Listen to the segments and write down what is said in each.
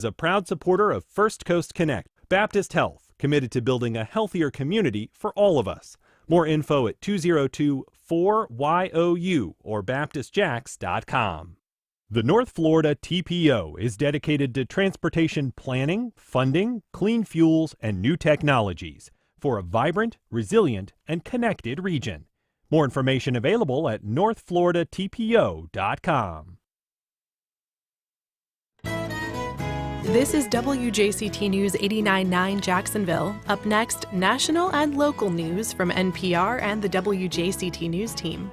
is a proud supporter of First Coast Connect, Baptist Health, committed to building a healthier community for all of us. More info at 202-4YOU or baptistjacks.com. The North Florida TPO is dedicated to transportation planning, funding, clean fuels, and new technologies for a vibrant, resilient, and connected region. More information available at northfloridatpo.com. This is WJCT News 89.9 Jacksonville. Up next, national and local news from NPR and the WJCT News team.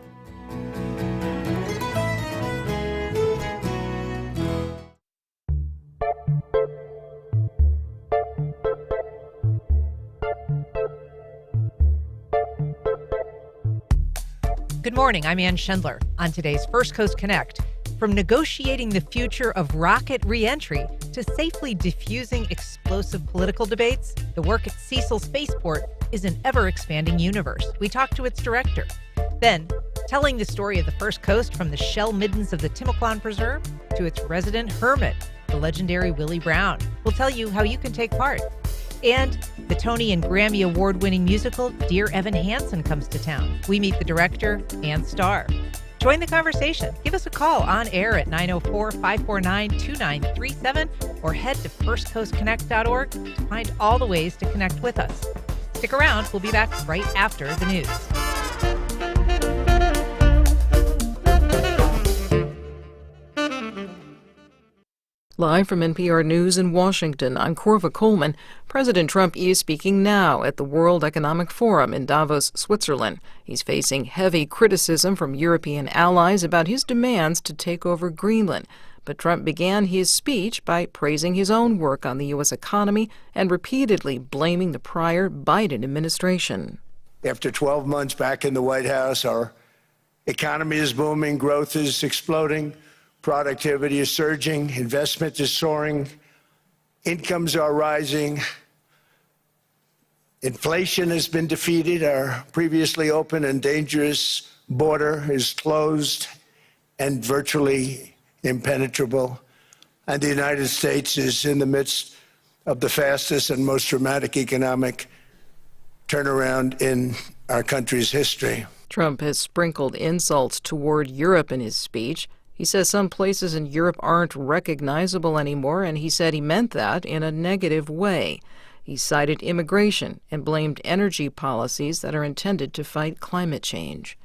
Good morning, I'm Ann Schindler. On today's First Coast Connect, from negotiating the future of rocket re-entry to safely diffusing explosive political debates, the work at Cecil Spaceport is an ever-expanding universe. We talk to its director. Then, telling the story of the First Coast from the shell middens of the Timucuan Preserve to its resident hermit, the legendary Willie Brown. We'll tell you how you can take part. And the Tony and Grammy Award-winning musical Dear Evan Hansen comes to town. We meet the director and star. Join the conversation. Give us a call on air at 904-549-2937 or head to firstcoastconnect.org to find all the ways to connect with us. Stick around. We'll be back right after the news. Live from NPR News in Washington, I'm Corva Coleman. President Trump is speaking now at the World Economic Forum in Davos, Switzerland. He's facing heavy criticism from European allies about his demands to take over Greenland. But Trump began his speech by praising his own work on the U.S. economy and repeatedly blaming the prior Biden administration. After 12 months back in the White House, our economy is booming, growth is exploding. Productivity is surging, investment is soaring, incomes are rising, inflation has been defeated, our previously open and dangerous border is closed and virtually impenetrable, and the United States is in the midst of the fastest and most dramatic economic turnaround in our country's history. Trump has sprinkled insults toward Europe in his speech. He says some places in Europe aren't recognizable anymore, and he said he meant that in a negative way. He cited immigration and blamed energy policies that are intended to fight climate change.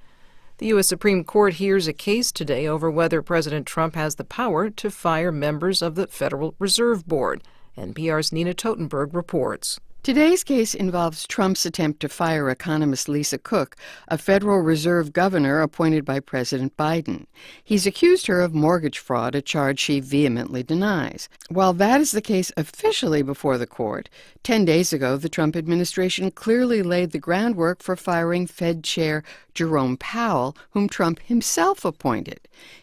The U.S. Supreme Court hears a case today over whether President Trump has the power to fire members of the Federal Reserve Board. NPR's Nina Totenberg reports. Today's case involves Trump's attempt to fire economist Lisa Cook, a Federal Reserve governor appointed by President Biden. He's accused her of mortgage fraud, a charge she vehemently denies. While that is the case officially before the court, 10 days ago, the Trump administration clearly laid the groundwork for firing Fed Chair Jerome Powell, whom Trump himself appointed.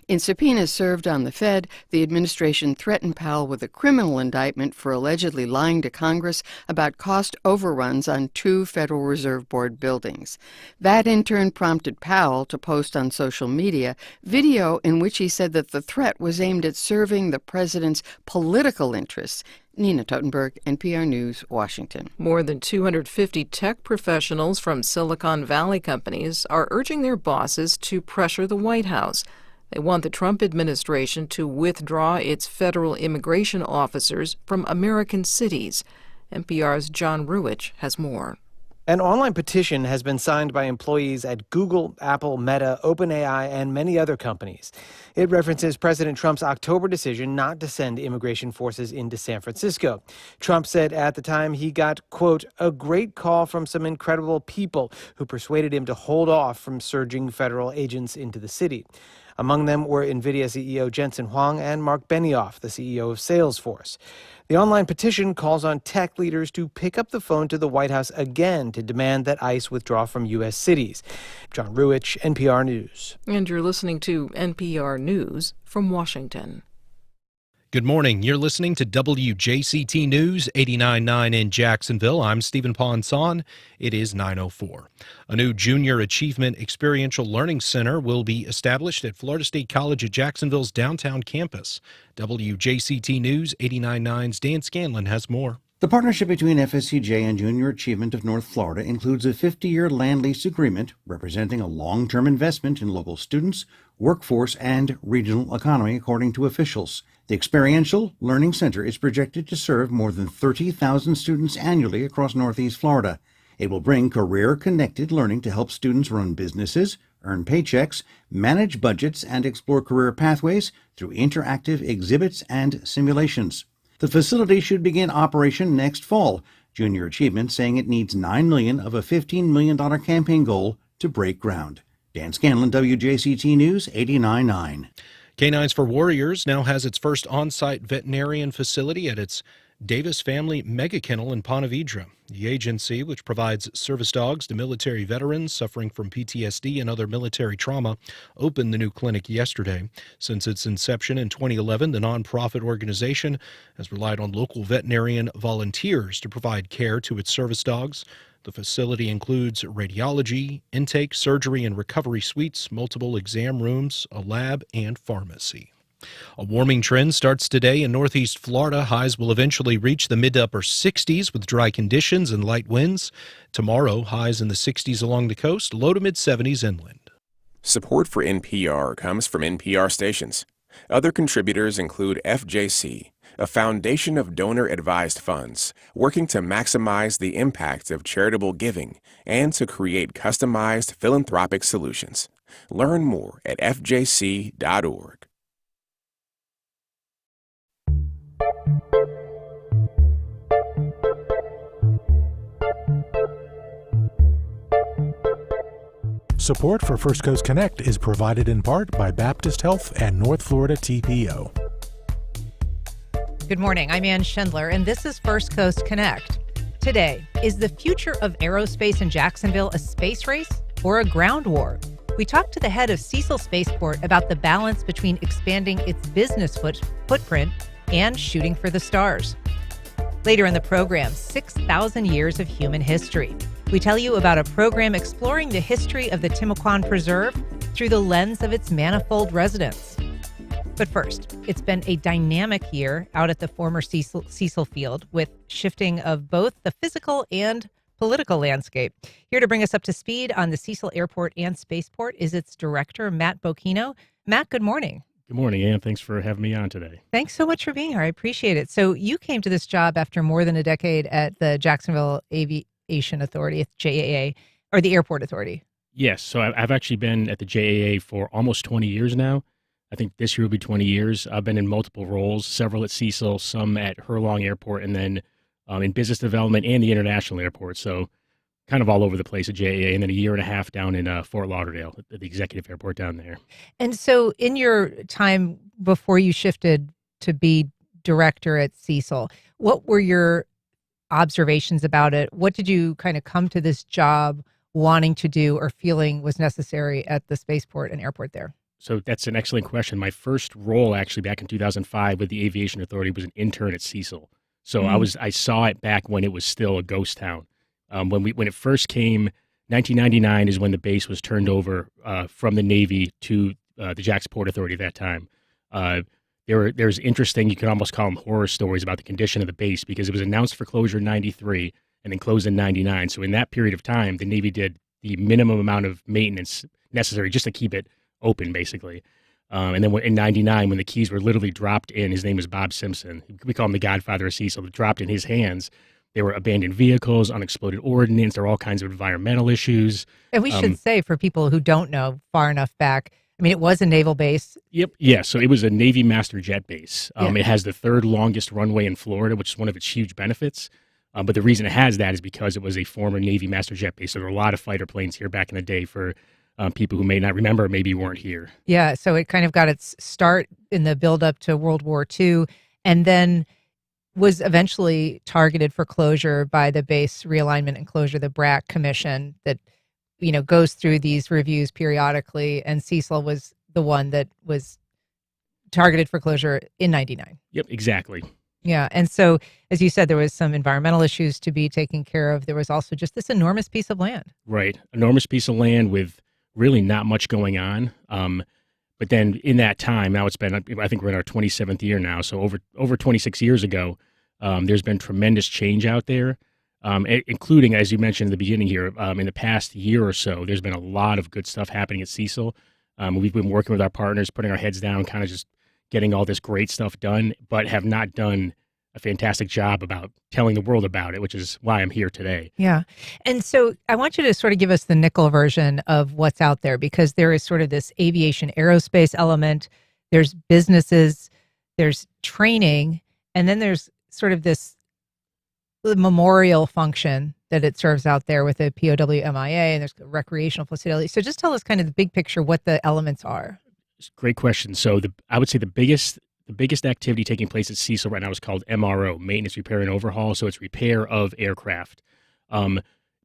In subpoenas served on the Fed, the administration threatened Powell with a criminal indictment for allegedly lying to Congress about cost overruns on 2 Federal Reserve Board buildings. That in turn prompted Powell to post on social media video in which he said that the threat was aimed at serving the president's political interests. Nina Totenberg, NPR News, Washington. More than 250 tech professionals from Silicon Valley companies are urging their bosses to pressure the White House. They want the Trump administration to withdraw its federal immigration officers from American cities. NPR's John Ruwitch has more. An online petition has been signed by employees at Google, Apple, Meta, OpenAI, and many other companies. It references President Trump's October decision not to send immigration forces into San Francisco. Trump said at the time he got, quote, a great call from some incredible people who persuaded him to hold off from surging federal agents into the city. Among them were NVIDIA CEO Jensen Huang and Mark Benioff, the CEO of Salesforce. The online petition calls on tech leaders to pick up the phone to the White House again to demand that ICE withdraw from U.S. cities. John Ruwitch, NPR News. And you're listening to NPR News from Washington. Good morning. You're listening to WJCT News 89.9 in Jacksonville. I'm Stephen Ponson. It is 9:04. A new Junior Achievement Experiential Learning Center will be established at Florida State College at Jacksonville's downtown campus. WJCT News 89.9's Dan Scanlon has more. The partnership between FSCJ and Junior Achievement of North Florida includes a 50-year land lease agreement representing a long-term investment in local students, workforce, and regional economy, according to officials. The Experiential Learning Center is projected to serve more than 30,000 students annually across Northeast Florida. It will bring career-connected learning to help students run businesses, earn paychecks, manage budgets, and explore career pathways through interactive exhibits and simulations. The facility should begin operation next fall. Junior Achievement saying it needs $9 million of a $15 million campaign goal to break ground. Dan Scanlon, WJCT News 89.9. Canines for Warriors now has its first on-site veterinarian facility at its Davis Family Mega Kennel in Ponte Vedra. The agency, which provides service dogs to military veterans suffering from PTSD and other military trauma, opened the new clinic yesterday. Since its inception in 2011, the nonprofit organization has relied on local veterinarian volunteers to provide care to its service dogs. The facility includes radiology, intake, surgery, and recovery suites, multiple exam rooms, a lab, and pharmacy. A warming trend starts today in northeast Florida. Highs will eventually reach the mid to upper 60s with dry conditions and light winds. Tomorrow, highs in the 60s along the coast, low to mid 70s inland. Support for NPR comes from NPR stations. Other contributors include FJC, a foundation of donor-advised funds working to maximize the impact of charitable giving and to create customized philanthropic solutions. Learn more at fjc.org. Support for First Coast Connect is provided in part by Baptist Health and North Florida TPO. Good morning. I'm Ann Schindler, and this is First Coast Connect. Today, is the future of aerospace in Jacksonville a space race or a ground war? We talked to the head of Cecil Spaceport about the balance between expanding its business footprint and shooting for the stars. Later in the program, 6,000 years of human history. We tell you about a program exploring the history of the Timucuan Preserve through the lens of its manifold residents. But first, it's been a dynamic year out at the former Cecil Field with shifting of both the physical and political landscape. Here to bring us up to speed on the Cecil Airport and Spaceport is its director, Matt Bocchino. Matt, good morning. Good morning, Ann. Thanks for having me on today. Thanks so much for being here. I appreciate it. So you came to this job after more than a decade at the Jacksonville Aviation Authority, JAA, or the Airport Authority. Yes. So I've actually been at the JAA for almost 20 years now. I think this year will be 20 years. I've been in multiple roles, several at Cecil, some at Hurlong Airport, and then in business development and the international airport. So kind of all over the place at JAA, and then a year and a half down in Fort Lauderdale at the executive airport down there. And so in your time before you shifted to be director at Cecil, what were your observations about it? What did you kind of come to this job wanting to do or feeling was necessary at the spaceport and airport there? So that's an excellent question. My first role actually back in 2005 with the Aviation Authority was an intern at Cecil. So I saw it back when it was still a ghost town. When it first came, 1999 is when the base was turned over from the Navy to the Jacksonville Authority at that time. There's interesting, you could almost call them horror stories about the condition of the base because it was announced for closure in 93 and then closed in 99. So in that period of time, the Navy did the minimum amount of maintenance necessary just to keep it open, basically. And then in 99, when the keys were literally dropped in, his name was Bob Simpson. We call him the godfather of Cecil. Dropped in his hands. There were abandoned vehicles, unexploded ordnance. There were all kinds of environmental issues. And we should say, for people who don't know far enough back, I mean, it was a naval base. Yep. Yeah. So it was a Navy master jet base. It has the third longest runway in Florida, which is one of its huge benefits. But the reason it has that is because it was a former Navy master jet base. So there were a lot of fighter planes here back in the day for people who may not remember or maybe weren't here. Yeah. So it kind of got its start in the buildup to World War II and then was eventually targeted for closure by the Base Realignment and Closure, the BRAC Commission that, goes through these reviews periodically. And Cecil was the one that was targeted for closure in 99. Yep, exactly. Yeah. And so, as you said, there was some environmental issues to be taken care of. There was also just this enormous piece of land. Right. Enormous piece of land with really not much going on. But then in that time, now it's been, I think we're in our 27th year now. So over 26 years ago, there's been tremendous change out there, including, as you mentioned in the beginning here, in the past year or so, there's been a lot of good stuff happening at Cecil. We've been working with our partners, putting our heads down, kind of just getting all this great stuff done, but have not done a fantastic job about telling the world about it, which is why I'm here today. Yeah. And so I want you to sort of give us the nickel version of what's out there, because there is sort of this aviation aerospace element, there's businesses, there's training, and then there's sort of this memorial function that it serves out there with the POWMIA, and there's recreational facilities. So just tell us kind of the big picture, what the elements are. Great question. So I would say the biggest activity taking place at Cecil right now is called MRO, Maintenance, Repair, and Overhaul. So it's repair of aircraft,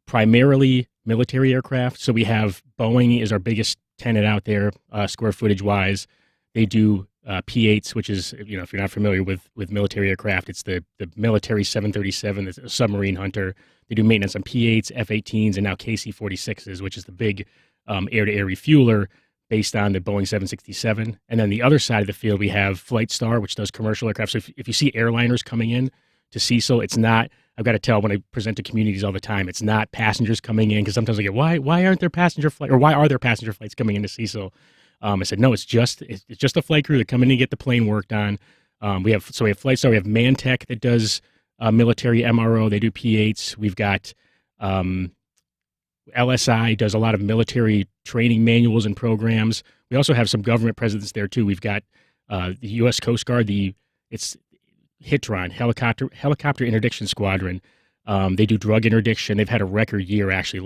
primarily military aircraft. So we have Boeing is our biggest tenant out there, square footage wise. They do P-8s, which is, if you're not familiar with military aircraft, it's the military 737, the submarine hunter. They do maintenance on P-8s, F-18s, and now KC-46s, which is the big air-to-air refueler based on the Boeing 767. And then the other side of the field, we have Flight Star, which does commercial aircraft. So if you see airliners coming in to Cecil, it's not, I've got to tell when I present to communities all the time, it's not passengers coming in, because sometimes I get, why aren't there passenger flights, or why are there passenger flights coming into Cecil? I said, no, it's just a flight crew that come in and get the plane worked on. We have Flight Star, we have Mantech that does military MRO, they do P-8s. We've got LSI does a lot of military training manuals and programs. We also have some government presence there too. We've got the U.S. Coast Guard, it's HITRON, Helicopter Interdiction Squadron. They do drug interdiction. They've had a record year, actually.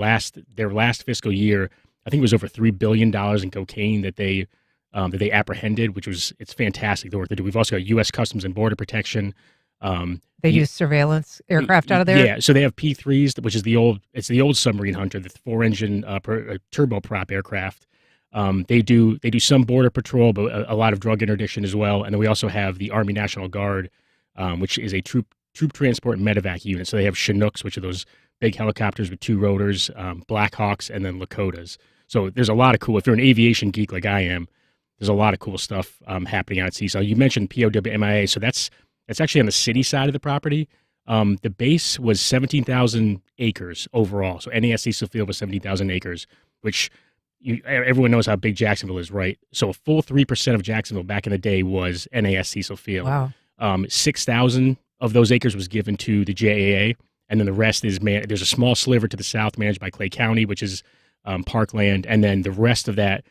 Their last fiscal year, I think it was over $3 billion in cocaine that they apprehended, it's fantastic, the work they do. We've also got U.S. Customs and Border Protection. They use surveillance aircraft out of there? Yeah, so they have P-3s, which is the old submarine hunter, the 4-engine turboprop aircraft. They do some border patrol, but a lot of drug interdiction as well. And then we also have the Army National Guard, which is a troop transport and medevac unit. So they have Chinooks, which are those big helicopters with 2 rotors, Blackhawks, and then Lakotas. So there's a lot of cool, if you're an aviation geek like I am, there's a lot of cool stuff happening out at Cecil. You mentioned POWMIA, so that's actually on the city side of the property. The base was 17,000 acres overall. So NAS Cecil Field was 17,000 acres, which everyone knows how big Jacksonville is, right? So a full 3% of Jacksonville back in the day was NAS Cecil Field. Wow. 6,000 of those acres was given to the JAA, and then the rest is there's a small sliver to the south managed by Clay County, which is parkland, and then the rest of that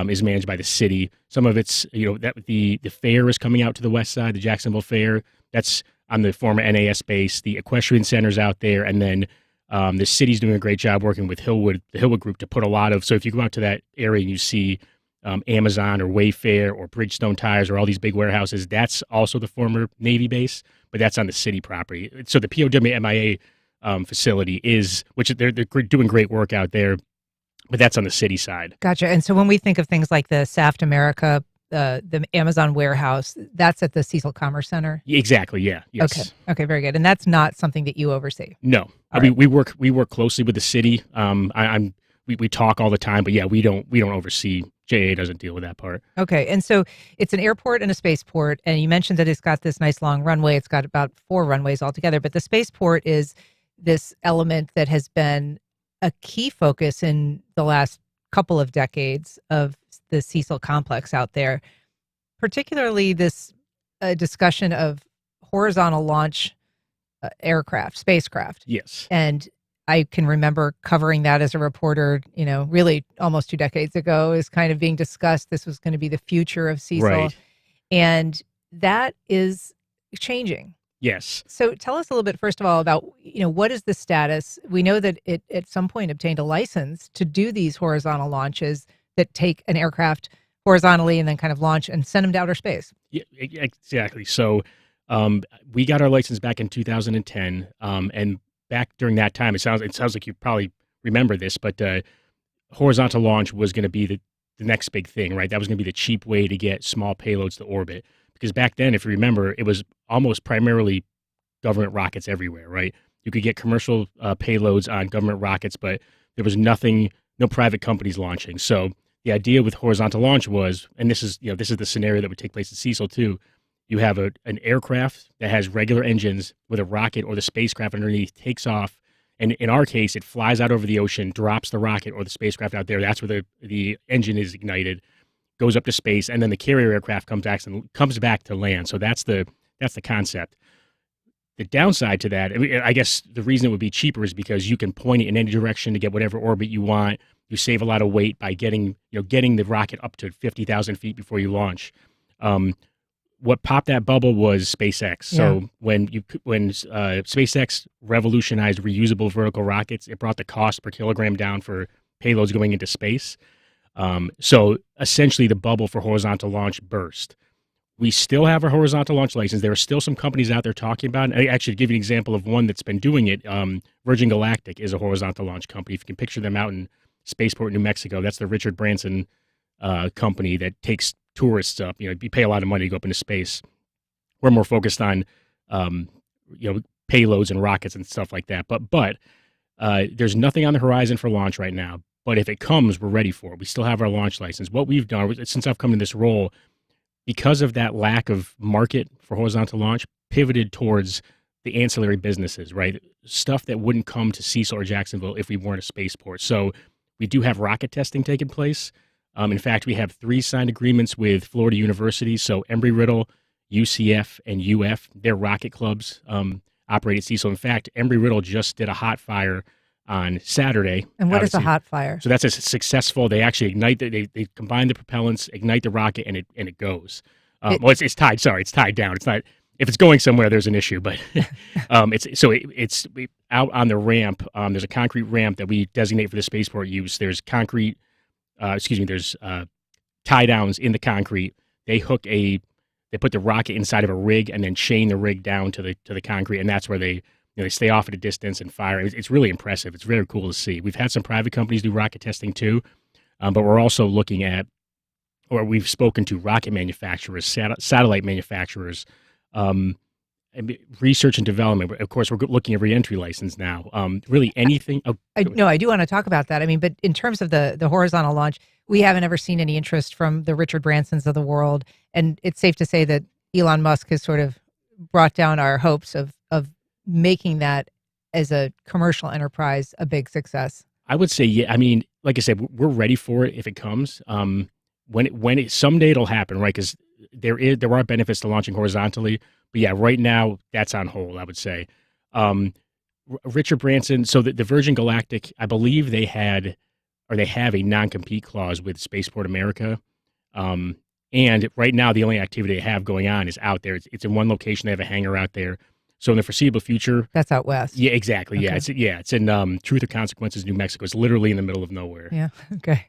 is managed by the city. Some of it's, the fair is coming out to the west side, the Jacksonville Fair. That's on the former NAS base. The equestrian center's out there, and then the city's doing a great job working with the Hillwood Group to put a lot of. So if you go out to that area and you see Amazon or Wayfair or Bridgestone Tires or all these big warehouses, that's also the former Navy base, but that's on the city property. So the POWMIA facility which they're doing great work out there, but that's on the city side. Gotcha. And so when we think of things like the Saft America, the Amazon warehouse, that's at the Cecil Commerce Center? Exactly, yeah. Yes. Okay, very good. And that's not something that you oversee? No. We work closely with the city. We talk all the time, but yeah, we don't oversee. JA doesn't deal with that part. Okay. And so it's an airport and a spaceport, and you mentioned that it's got this nice long runway. It's got about 4 runways altogether, but the spaceport is this element that has been a key focus in the last couple of decades of the Cecil complex out there, particularly this discussion of horizontal launch spacecraft. Yes. And I can remember covering that as a reporter, really almost 2 decades ago, is kind of being discussed. This was going to be the future of Cecil. Right. And that is changing. Yes. So tell us a little bit, first of all, about, what is the status? We know that it at some point obtained a license to do these horizontal launches that take an aircraft horizontally and then kind of launch and send them to outer space. Yeah, exactly. So we got our license back in 2010. And back during that time, it sounds like you probably remember this, but horizontal launch was going to be the the next big thing, right? That was going to be the cheap way to get small payloads to orbit. Because back then, if you remember, it was almost primarily government rockets everywhere, right? You could get commercial payloads on government rockets, but there was no private companies launching. So the idea with horizontal launch was, and this is the scenario that would take place at Cecil too. You have an aircraft that has regular engines with a rocket or the spacecraft underneath, takes off, and in our case, it flies out over the ocean, drops the rocket or the spacecraft out there. That's where the engine is ignited, goes up to space, and then the carrier aircraft comes back to land. So that's the concept. The downside to that, I guess the reason it would be cheaper is because you can point it in any direction to get whatever orbit you want. You save a lot of weight by getting the rocket up to 50,000 feet before you launch. What popped that bubble was SpaceX. So when SpaceX revolutionized reusable vertical rockets, it brought the cost per kilogram down for payloads going into space. So essentially, the bubble for horizontal launch burst. We still have a horizontal launch license. There are still some companies out there talking about it. And actually, to give you an example of one that's been doing it, Virgin Galactic is a horizontal launch company. If you can picture them out in Spaceport, New Mexico, that's the Richard Branson company that takes tourists up. You pay a lot of money to go up into space. We're more focused on, payloads and rockets and stuff like that. But there's nothing on the horizon for launch right now. But if it comes, we're ready for it. We still have our launch license. What we've done since I've come in this role, because of that lack of market for horizontal launch, pivoted towards the ancillary businesses, right? Stuff that wouldn't come to Cecil or Jacksonville if we weren't a spaceport. So we do have rocket testing taking place. In fact, we have 3 signed agreements with Florida universities. So Embry-Riddle, UCF, and UF, their rocket clubs operate at Cecil. In fact, Embry-Riddle just did a hot fire on Saturday. And what is a hot fire? So that's a successful. They actually ignite. They combine the propellants, ignite the rocket, and it goes. It's tied. Sorry, it's tied down. It's not. If it's going somewhere, there's an issue. But it's out on the ramp. There's a concrete ramp that we designate for the spaceport use. There's concrete. There's tie downs in the concrete. They put the rocket inside of a rig and then chain the rig down to the concrete, and that's where they stay off at a distance and fire. It's really impressive. It's very cool to see. We've had some private companies do rocket testing too, but we're also looking at, or we've spoken to rocket manufacturers, satellite manufacturers, research and development. Of course, we're looking at re-entry license now. Really anything. I do want to talk about that. I mean, but in terms of the horizontal launch, we haven't ever seen any interest from the Richard Bransons of the world. And it's safe to say that Elon Musk has sort of brought down our hopes of making that as a commercial enterprise a big success. I would say, yeah. I mean, like I said, we're ready for it if it comes. Someday it'll happen, right? Because there are benefits to launching horizontally. But yeah, right now that's on hold, I would say. Richard Branson, so the Virgin Galactic, I believe they have a non-compete clause with Spaceport America. And right now the only activity they have going on is out there. It's in one location. They have a hangar out there. So in the foreseeable future, that's out west. Yeah, exactly. Okay. It's in Truth or Consequences, New Mexico. It's literally in the middle of nowhere. Yeah. Okay.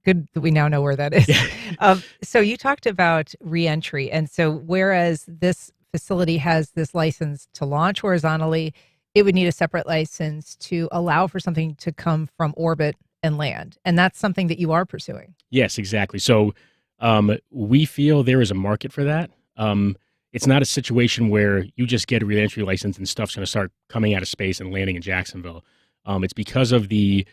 Good that we now know where that is. Yeah. So you talked about reentry, and so whereas this facility has this license to launch horizontally, it would need a separate license to allow for something to come from orbit and land, and that's something that you are pursuing. Yes, exactly. So we feel there is a market for that. It's not a situation where you just get a re-entry license and stuff's going to start coming out of space and landing in Jacksonville. It's because of the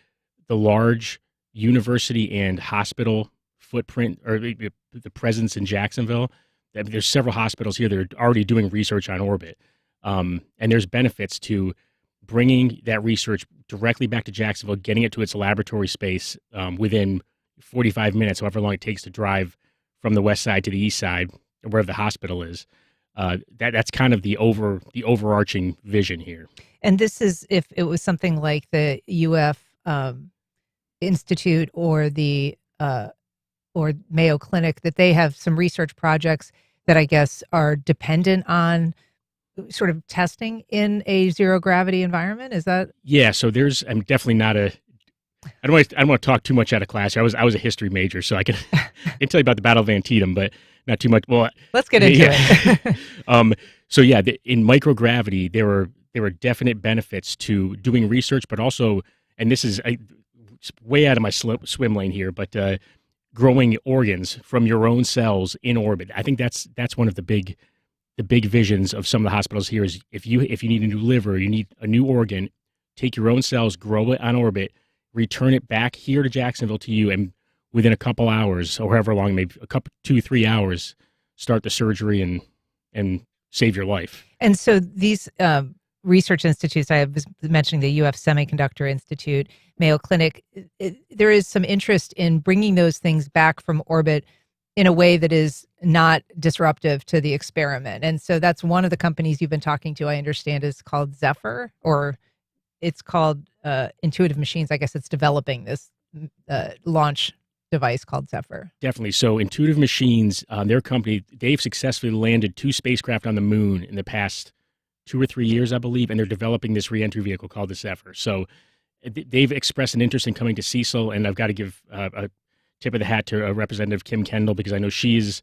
large university and hospital footprint, or the presence in Jacksonville. There's several hospitals here that are already doing research on orbit. And there's benefits to bringing that research directly back to Jacksonville, getting it to its laboratory space within 45 minutes, however long it takes to drive from the west side to the east side, or wherever the hospital is. That's kind of the overarching vision here. And this is if it was something like the UF Institute or the or Mayo Clinic, that they have some research projects that I guess are dependent on sort of testing in a zero gravity environment. Is that? Yeah. So I'm definitely not I don't want to talk too much out of class. I was a history major, so I can tell you about the Battle of Antietam, but not too much. Well, let's get into it. So yeah, in microgravity, there were definite benefits to doing research, but also, and this is way out of my swim lane here, but growing organs from your own cells in orbit. I think that's one of the big visions of some of the hospitals here is if you need a new liver, you need a new organ, take your own cells, grow it on orbit, return it back here to Jacksonville to you, and within a couple hours or however long, maybe a couple 2-3 hours, start the surgery and save your life. And so these research institutes, I was mentioning the UF Semiconductor Institute, Mayo Clinic, there is some interest in bringing those things back from orbit in a way that is not disruptive to the experiment. And so that's one of the companies you've been talking to, I understand, is called Zephyr, or it's called Intuitive Machines. I guess it's developing this launch device called Zephyr. Definitely. So Intuitive Machines, their company, they've successfully landed 2 spacecraft on the moon in the past 2 or 3 years, I believe, and they're developing this reentry vehicle called the Zephyr. So they've expressed an interest in coming to Cecil, and I've got to give a tip of the hat to Representative Kim Kendall, because I know she's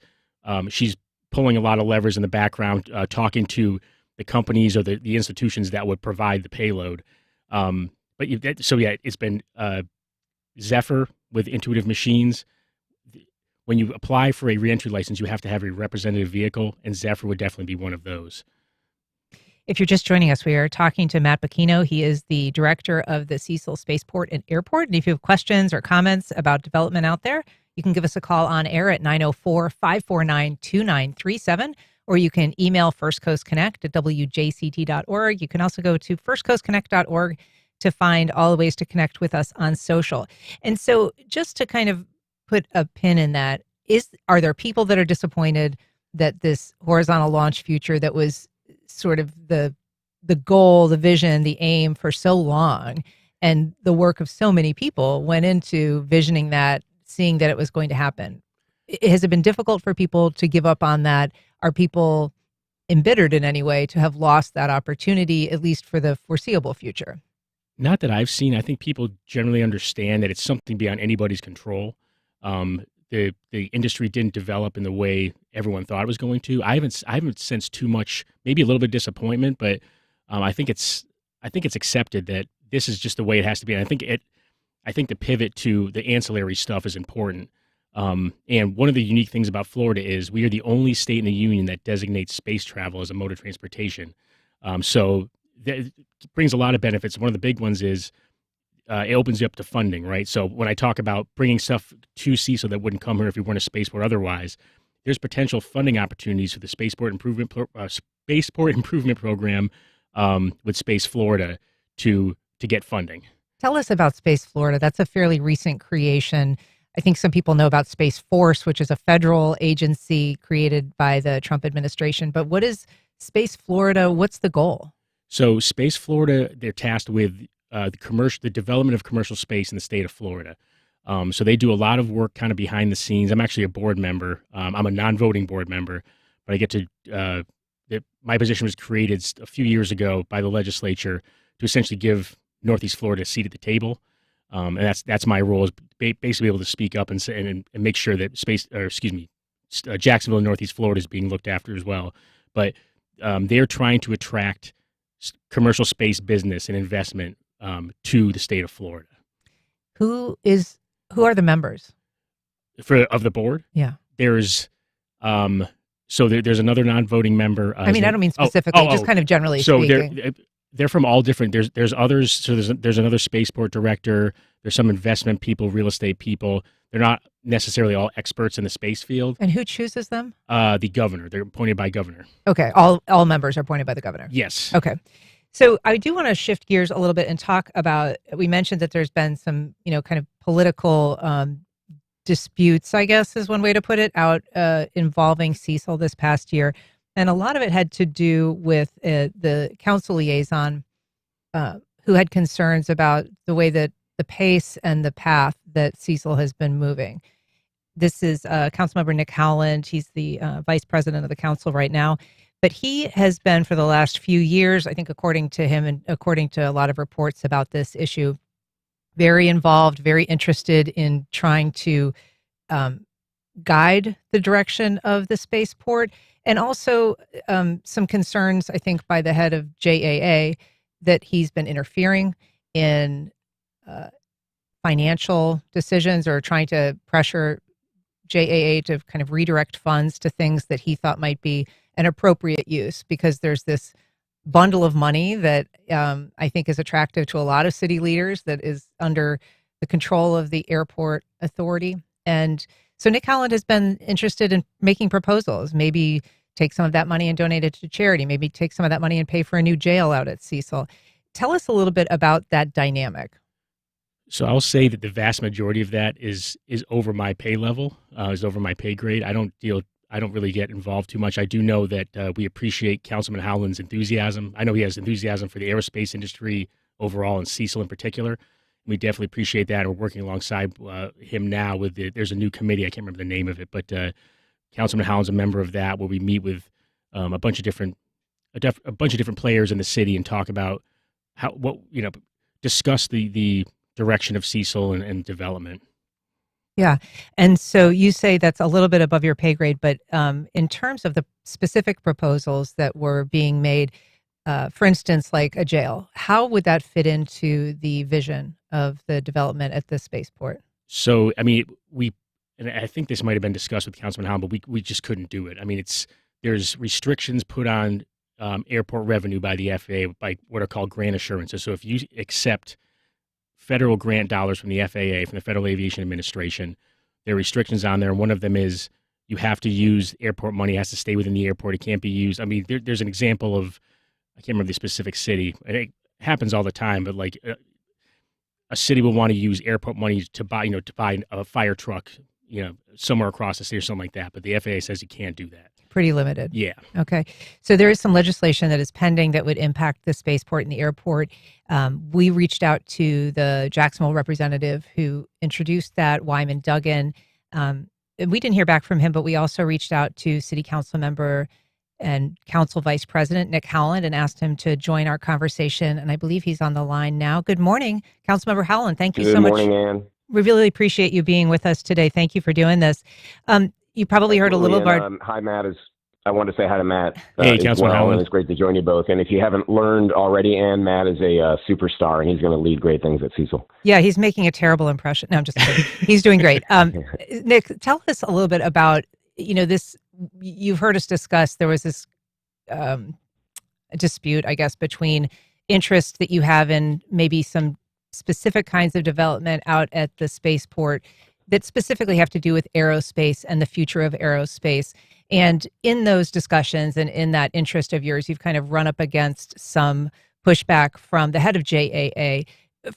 pulling a lot of levers in the background, talking to the companies or the institutions that would provide the payload. It's been Zephyr with Intuitive Machines. When you apply for a reentry license, you have to have a representative vehicle, and Zephyr would definitely be one of those. If you're just joining us, we are talking to Matt Bocchino. He is the director of the Cecil Spaceport and Airport. And if you have questions or comments about development out there, you can give us a call on air at 904-549-2937, or you can email First Coast Connect at wjct.org. You can also go to firstcoastconnect.org to find all the ways to connect with us on social. And so just to kind of put a pin in that, are there people that are disappointed that this horizontal launch future that was sort of the goal, the vision, the aim for so long, and the work of so many people went into visioning that, seeing that it was going to happen? Has it been difficult for people to give up on that? Are people embittered in any way to have lost that opportunity, at least for the foreseeable future? Not that I've seen. I think people generally understand that it's something beyond anybody's control. The industry didn't develop in the way everyone thought it was going to. I haven't sensed too much, maybe a little bit of disappointment, but I think it's accepted that this is just the way it has to be. And I think the pivot to the ancillary stuff is important. And one of the unique things about Florida is we are the only state in the union that designates space travel as a mode of transportation. So that brings a lot of benefits. One of the big ones is it opens you up to funding, right? So when I talk about bringing stuff to Cecil that wouldn't come here if we weren't a spaceport otherwise, there's potential funding opportunities for the Spaceport Improvement Program with Space Florida to get funding. Tell us about Space Florida. That's a fairly recent creation. I think some people know about Space Force, which is a federal agency created by the Trump administration. But what is Space Florida? What's the goal? So Space Florida, they're tasked with the development of commercial space in the state of Florida. So they do a lot of work kind of behind the scenes. I'm actually a board member. I'm a non-voting board member, but I get to, my position was created a few years ago by the legislature to essentially give Northeast Florida a seat at the table. And that's my role, is basically able to speak up and make sure that Jacksonville and Northeast Florida is being looked after as well. But they're trying to attract commercial space business and investment to the state of Florida. Who are the members of the board? Yeah, there's there's another non-voting member. I don't mean specifically, just kind of generally speaking. So they're from all different. There's others. So there's another spaceport director. There's some investment people, real estate people. They're not necessarily all experts in the space field. And who chooses them? The governor. They're appointed by governor. Okay, all members are appointed by the governor. Yes. Okay. So I do want to shift gears a little bit and talk about, we mentioned that there's been some, kind of political disputes, I guess is one way to put it, out involving Cecil this past year. And a lot of it had to do with the council liaison who had concerns about the way that the pace and the path that Cecil has been moving. This is Councilmember Nick Howland. He's the vice president of the council right now. But he has been, for the last few years, I think according to him and according to a lot of reports about this issue, very involved, very interested in trying to guide the direction of the spaceport. And also some concerns, I think, by the head of JAA that he's been interfering in financial decisions or trying to pressure JAA to kind of redirect funds to things that he thought might be an appropriate use, because there's this bundle of money that I think is attractive to a lot of city leaders that is under the control of the airport authority. And so Nick Holland has been interested in making proposals, maybe take some of that money and donate it to charity, maybe take some of that money and pay for a new jail out at Cecil. Tell us a little bit about that dynamic. So I'll say that the vast majority of that is over my pay level, is over my pay grade. I don't really get involved too much. I do know that we appreciate Councilman Howland's enthusiasm. I know he has enthusiasm for the aerospace industry overall and Cecil in particular. We definitely appreciate that. And we're working alongside him now there's a new committee. I can't remember the name of it, but Councilman Howland's a member of that, where we meet with a bunch of different players in the city and talk about discuss the direction of Cecil and development. Yeah. And so you say that's a little bit above your pay grade, but in terms of the specific proposals that were being made, for instance, like a jail, how would that fit into the vision of the development at the spaceport? So, I mean, and I think this might have been discussed with Councilman Howland, but we just couldn't do it. I mean, there's restrictions put on airport revenue by the FAA by what are called grant assurances. So if you accept federal grant dollars from the FAA, from the Federal Aviation Administration, there are restrictions on there. And one of them is you have to use airport money, it has to stay within the airport. It can't be used. I mean, there's an example of, I can't remember the specific city. It happens all the time, but like a city will want to use airport money to buy a fire truck, somewhere across the state or something like that. But the FAA says you can't do that. Pretty limited. Yeah. Okay. So there is some legislation that is pending that would impact the spaceport and the airport. We reached out to the Jacksonville representative who introduced that, Wyman Duggan. We didn't hear back from him, but we also reached out to City Council member and Council Vice President Nick Howland and asked him to join our conversation. And I believe he's on the line now. Good morning, Councilmember Howland. Thank you so much. Good morning, Ann. We really appreciate you being with us today. Thank you for doing this. You probably heard a little of our... Hi, Matt. I want to say hi to Matt. Hey, Councilman Howland. And it's great to join you both. And if you haven't learned already, Ann, Matt is a superstar, and he's going to lead great things at Cecil. Yeah, he's making a terrible impression. No, I'm just kidding. He's doing great. Nick, tell us a little bit about, this, you've heard us discuss, there was this dispute, I guess, between interest that you have in maybe some specific kinds of development out at the spaceport that specifically have to do with aerospace and the future of aerospace. And in those discussions and in that interest of yours, you've kind of run up against some pushback from the head of JAA.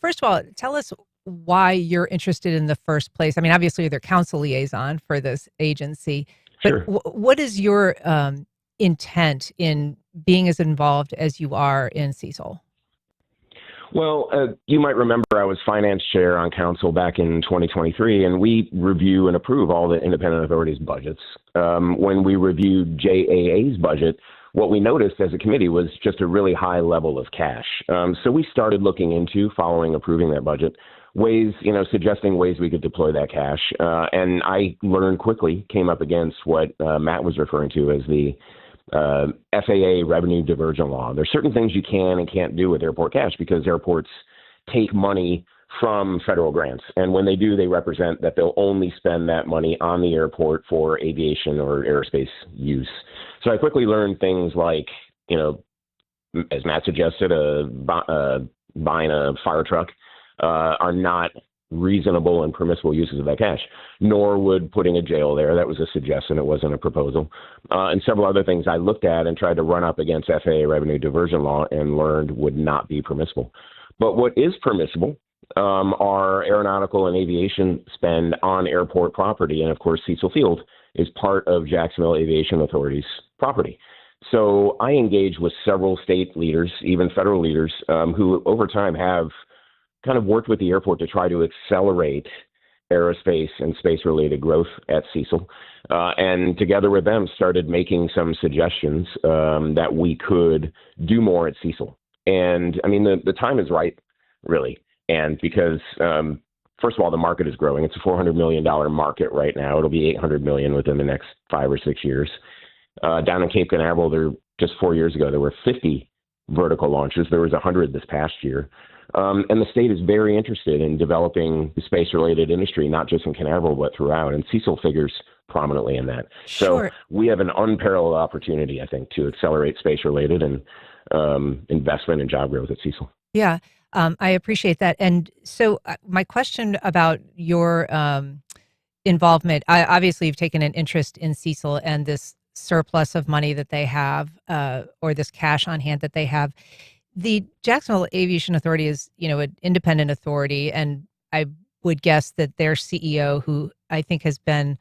First of all, tell us why you're interested in the first place. I mean, obviously, you're the council liaison for this agency, but Sure. What is your intent in being as involved as you are in Cecil? Well, you might remember I was finance chair on council back in 2023, and we review and approve all the independent authorities' budgets. When we reviewed JAA's budget, what we noticed as a committee was just a really high level of cash. So we started looking into, following approving that budget, ways, suggesting ways we could deploy that cash. And I learned quickly, came up against what Matt was referring to as the FAA revenue diversion law. There's certain things you can and can't do with airport cash because airports take money from federal grants. And when they do, they represent that they'll only spend that money on the airport for aviation or aerospace use. So I quickly learned things like, as Matt suggested, buying a fire truck are not reasonable and permissible uses of that cash, nor would putting a jail there. That was a suggestion. It wasn't a proposal. And several other things I looked at and tried to run up against FAA revenue diversion law and learned would not be permissible. But what is permissible are aeronautical and aviation spend on airport property. And of course, Cecil Field is part of Jacksonville Aviation Authority's property. So I engaged with several state leaders, even federal leaders, who over time have kind of worked with the airport to try to accelerate aerospace and space-related growth at Cecil. And together with them, started making some suggestions that we could do more at Cecil. And I mean, the time is right, really. And because, first of all, the market is growing. It's a $400 million market right now. It'll be $800 million within the next 5 or 6 years. Down in Cape Canaveral, just 4 years ago, there were 50 vertical launches. There was 100 this past year. And the state is very interested in developing the space-related industry, not just in Canaveral, but throughout. And Cecil figures prominently in that. Sure. So we have an unparalleled opportunity, I think, to accelerate space-related and investment and job growth at Cecil. Yeah, I appreciate that. And so my question about your involvement, obviously you've taken an interest in Cecil and this surplus of money that they have, or this cash on hand that they have. The Jacksonville Aviation Authority is, an independent authority, and I would guess that their CEO, who I think has been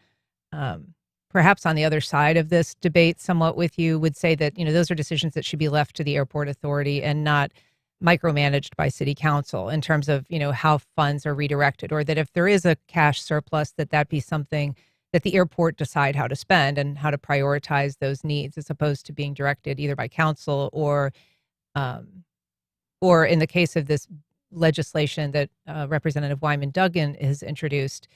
perhaps on the other side of this debate somewhat with you, would say that, those are decisions that should be left to the airport authority and not micromanaged by city council in terms of, how funds are redirected, or that if there is a cash surplus, that be something that the airport decide how to spend and how to prioritize those needs, as opposed to being directed either by council or in the case of this legislation that Representative Wyman Duggan has introduced,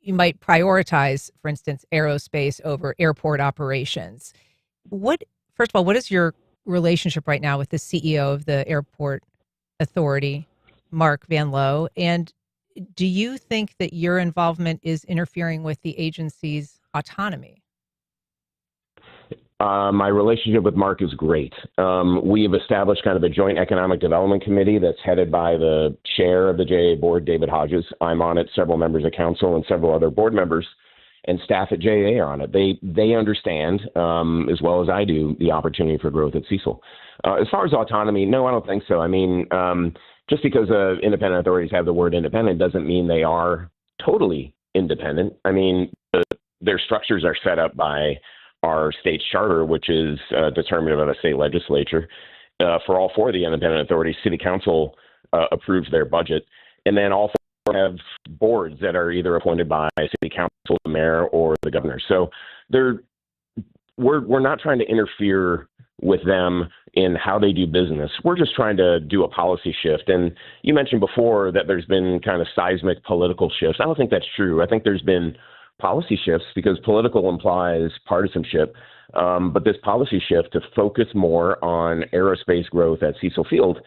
you might prioritize, for instance, aerospace over airport operations. First of all, what is your relationship right now with the CEO of the airport authority, Mark Van Loo? And do you think that your involvement is interfering with the agency's autonomy? My relationship with Mark is great. We have established kind of a joint economic development committee that's headed by the chair of the JAA board, David Hodges. I'm on it, several members of council and several other board members and staff at JAA are on it. They understand, as well as I do, the opportunity for growth at Cecil. As far as autonomy, no, I don't think so. I mean, just because independent authorities have the word independent doesn't mean they are totally independent. I mean, their structures are set up by our state's charter, which is determinative of a state legislature. For all four of the independent authorities, city council approves their budget. And then all four have boards that are either appointed by city council, the mayor, or the governor. So we're not trying to interfere with them in how they do business. We're just trying to do a policy shift. And you mentioned before that there's been kind of seismic political shifts. I don't think that's true. I think there's been policy shifts because political implies partisanship. But this policy shift to focus more on aerospace growth at Cecil Field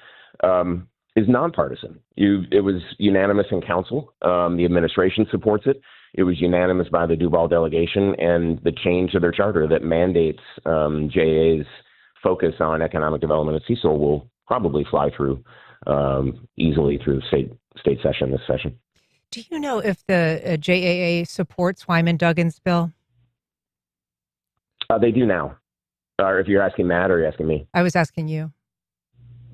is nonpartisan. It was unanimous in council. The administration supports it. It was unanimous by the Duval delegation, and the change to their charter that mandates JA's focus on economic development at Cecil will probably fly through easily through the state session this session. Do you know if the JAA supports Wyman Duggan's bill? They do now. If you're asking Matt or you're asking me? I was asking you.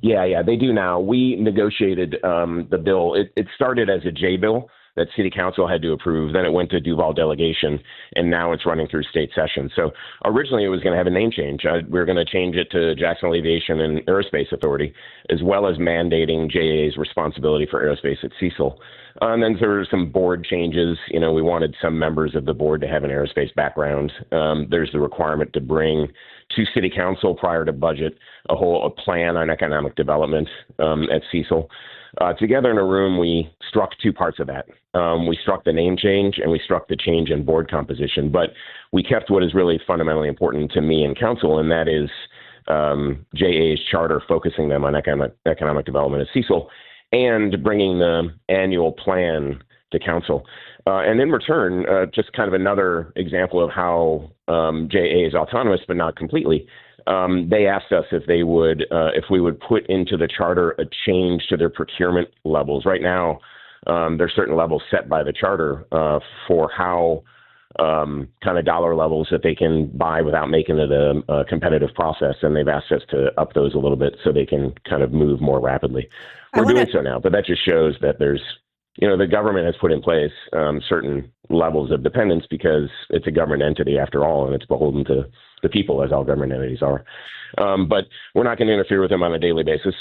Yeah, they do now. We negotiated the bill. It started as a J bill that city council had to approve. Then it went to Duval delegation, and now it's running through state session. So originally it was going to have a name change. We were going to change it to Jacksonville Aviation and Aerospace Authority, as well as mandating JA's responsibility for aerospace at Cecil. And then there were some board changes. We wanted some members of the board to have an aerospace background. There's the requirement to bring to city council prior to budget a plan on economic development at Cecil. Together in a room, we struck two parts of that. We struck the name change and we struck the change in board composition, but we kept what is really fundamentally important to me and council, and that is JA's charter focusing them on economic development at Cecil and bringing the annual plan to council. And in return, just kind of another example of how JA is autonomous, but not completely. They asked us if we would put into the charter a change to their procurement levels. Right now, there's certain levels set by the charter for how kind of dollar levels that they can buy without making it a competitive process. And they've asked us to up those a little bit so they can kind of move more rapidly. We're doing so now, but that just shows that there's, the government has put in place certain levels of dependence because it's a government entity after all, and it's beholden to the people, as all government entities are. But we're not going to interfere with them on a daily basis.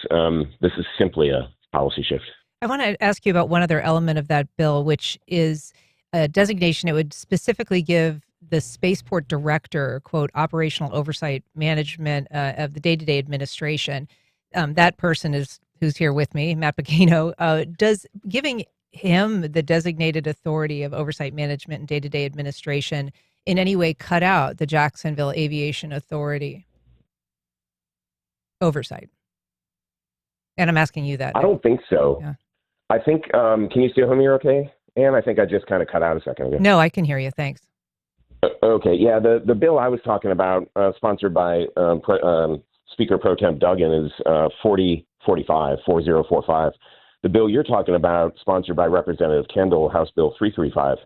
This is simply a policy shift. I want to ask you about one other element of that bill, which is a designation. It would specifically give the Spaceport director, quote, operational oversight management of the day-to-day administration. That person who's here with me, Matt Bocchino, does giving him the designated authority of oversight management and day-to-day administration in any way cut out the Jacksonville Aviation Authority oversight? And I'm asking you that. I don't think so. Yeah. I think, can you still hear me okay? Ann, I think I just kind of cut out a second ago. No, I can hear you. Thanks. Okay, yeah, the bill I was talking about, sponsored by Speaker Pro Temp Duggan, is 4045. The bill you're talking about, sponsored by Representative Kendall, House Bill 335,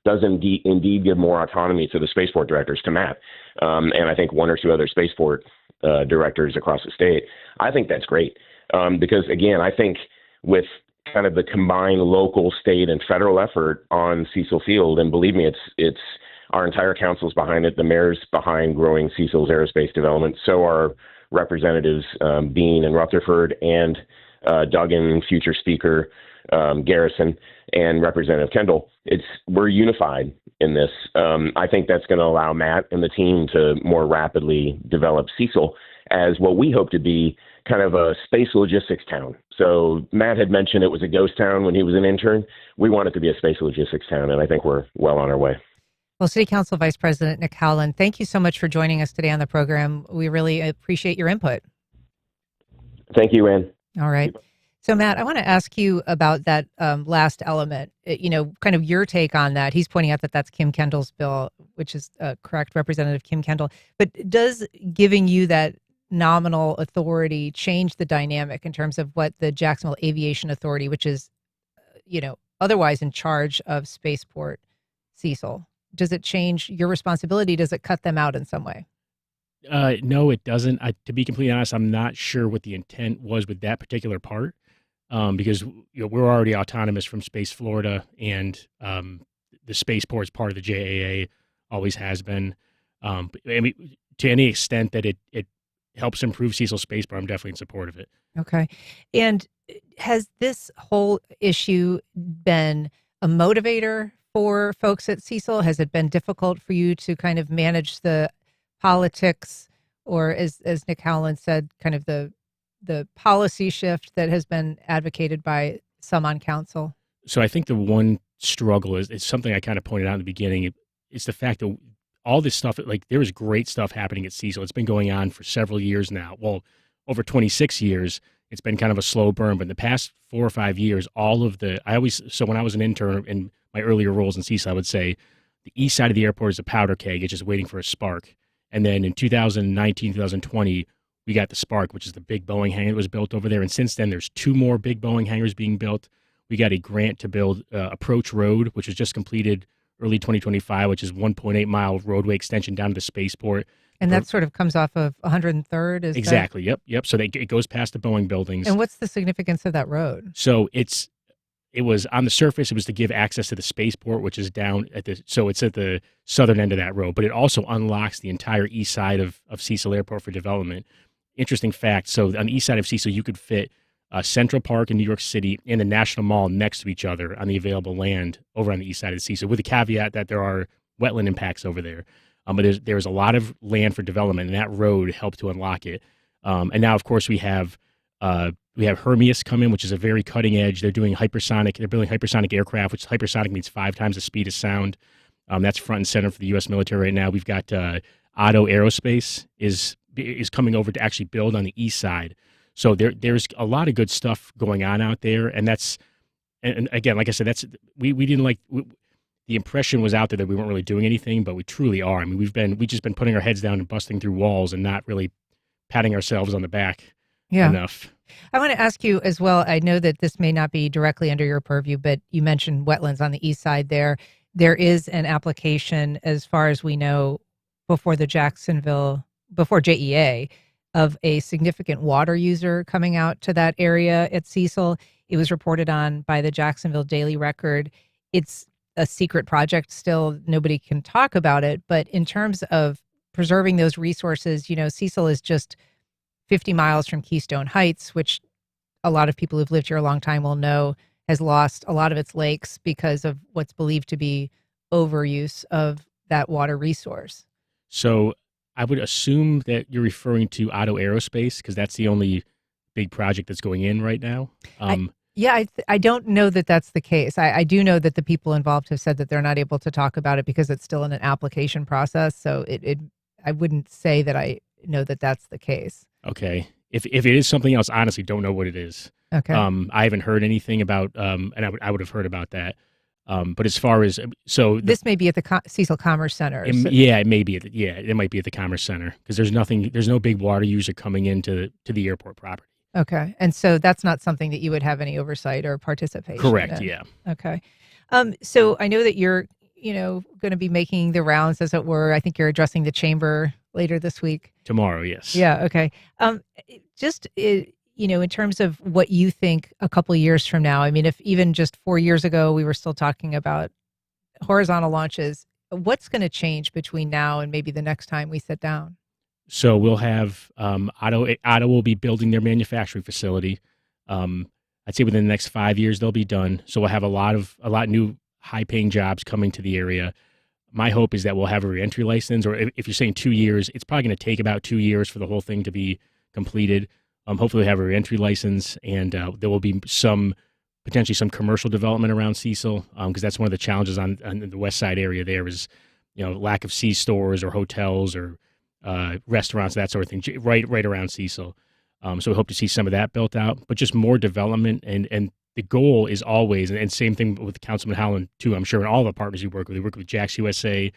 does indeed give more autonomy to the spaceport directors, to Matt, and I think one or two other spaceport directors across the state. I think that's great because, again, I think with kind of the combined local, state, and federal effort on Cecil Field, and believe me, it's our entire council's behind it. The mayor's behind growing Cecil's aerospace development. So are Representatives Bean and Rutherford, and Duggan, future Speaker Garrison, and Representative Kendall. We're unified in this. I think that's going to allow Matt and the team to more rapidly develop Cecil as what we hope to be kind of a space logistics town. So Matt had mentioned it was a ghost town when he was an intern. We want it to be a space logistics town, and I think we're well on our way. Well, City Council Vice President Nick Howland, thank you so much for joining us today on the program. We really appreciate your input. Thank you, Ann. All right. So, Matt, I want to ask you about that last element, kind of your take on that. He's pointing out that that's Kim Kendall's bill, which is correct, Representative Kim Kendall. But does giving you that nominal authority change the dynamic in terms of what the Jacksonville Aviation Authority, which is, otherwise in charge of Spaceport, Cecil? Does it change your responsibility? Does it cut them out in some way? No, it doesn't. To be completely honest, I'm not sure what the intent was with that particular part, because we're already autonomous from Space Florida, and the Spaceport is part of the JAA, always has been. I mean, to any extent that it helps improve Cecil Spaceport, I'm definitely in support of it. Okay. And has this whole issue been a motivator for folks at Cecil? Has it been difficult for you to kind of manage the politics, or as Nick Howland said, kind of the policy shift that has been advocated by some on council? So I think the one struggle is something I kind of pointed out in the beginning. It's the fact that all this stuff, like there is great stuff happening at Cecil. It's been going on for several years now. Well, over 26 years, it's been kind of a slow burn, but in the past 4 or 5 years, so when I was an intern in my earlier roles in Cecil, I would say the east side of the airport is a powder keg. It's just waiting for a spark. And then in 2019, 2020, we got the spark, which is the big Boeing hangar that was built over there. And since then, there's 2 more big Boeing hangars being built. We got a grant to build Approach Road, which was just completed early 2025, which is 1.8-mile roadway extension down to the spaceport. And that sort of comes off of 103rd? Exactly, yep. So it goes past the Boeing buildings. And what's the significance of that road? So it was on the surface, it was to give access to the spaceport, which is down so it's at the southern end of that road, but it also unlocks the entire east side of Cecil Airport for development. Interesting fact, so on the east side of Cecil, you could fit Central Park in New York City and the National Mall next to each other on the available land over on the east side of Cecil, with the caveat that there are wetland impacts over there. But there's a lot of land for development, and that road helped to unlock it. And now, of course, we have Hermeus come in, which is a very cutting edge. They're building hypersonic aircraft, which hypersonic means 5 times the speed of sound. That's front and center for the U.S. military right now. We've got Otto Aerospace is coming over to actually build on the east side. So there's a lot of good stuff going on out there, and again, like I said, we didn't like. The impression was out there that we weren't really doing anything, but we truly are. I mean, we've just been putting our heads down and busting through walls and not really patting ourselves on the back enough. I want to ask you as well, I know that this may not be directly under your purview, but you mentioned wetlands on the east side there. There is an application, as far as we know, before JEA, of a significant water user coming out to that area at Cecil. It was reported on by the Jacksonville Daily Record. It's a secret project still. Nobody can talk about it. But in terms of preserving those resources, Cecil is just 50 miles from Keystone Heights, which a lot of people who've lived here a long time will know has lost a lot of its lakes because of what's believed to be overuse of that water resource. So I would assume that you're referring to Otto Aerospace, because that's the only big project that's going in right now. I don't know that that's the case. I do know that the people involved have said that they're not able to talk about it because it's still in an application process. So I wouldn't say that I know that that's the case. Okay. If it is something else, honestly, don't know what it is. Okay. I haven't heard anything about, and I would have heard about that. But as far as this may be at the Cecil Commerce Center. It may be. It might be at the Commerce Center because there's no big water user coming into the airport property. Okay, and so that's not something that you would have any oversight or participation. Correct. in. Yeah. Okay. So I know that you're going to be making the rounds, as it were. I think you're addressing the chamber later this week. Tomorrow, yes. Yeah. Okay. In terms of what you think a couple of years from now, I mean, if even just 4 years ago we were still talking about horizontal launches, what's going to change between now and maybe the next time we sit down? So we'll have Otto will be building their manufacturing facility. I'd say within the next 5 years they'll be done. So we'll have a lot new high-paying jobs coming to the area. My hope is that we'll have a reentry license, or if you're saying 2 years, it's probably going to take about 2 years for the whole thing to be completed. Hopefully we'll have a reentry license, and there will be potentially some commercial development around Cecil, because that's one of the challenges on the west side area there is, lack of C-stores or hotels or restaurants, that sort of thing, right around Cecil. So we hope to see some of that built out, but just more development. And the goal is always, and same thing with Councilman Howland too, I'm sure, in all the partners we work with Jax USA,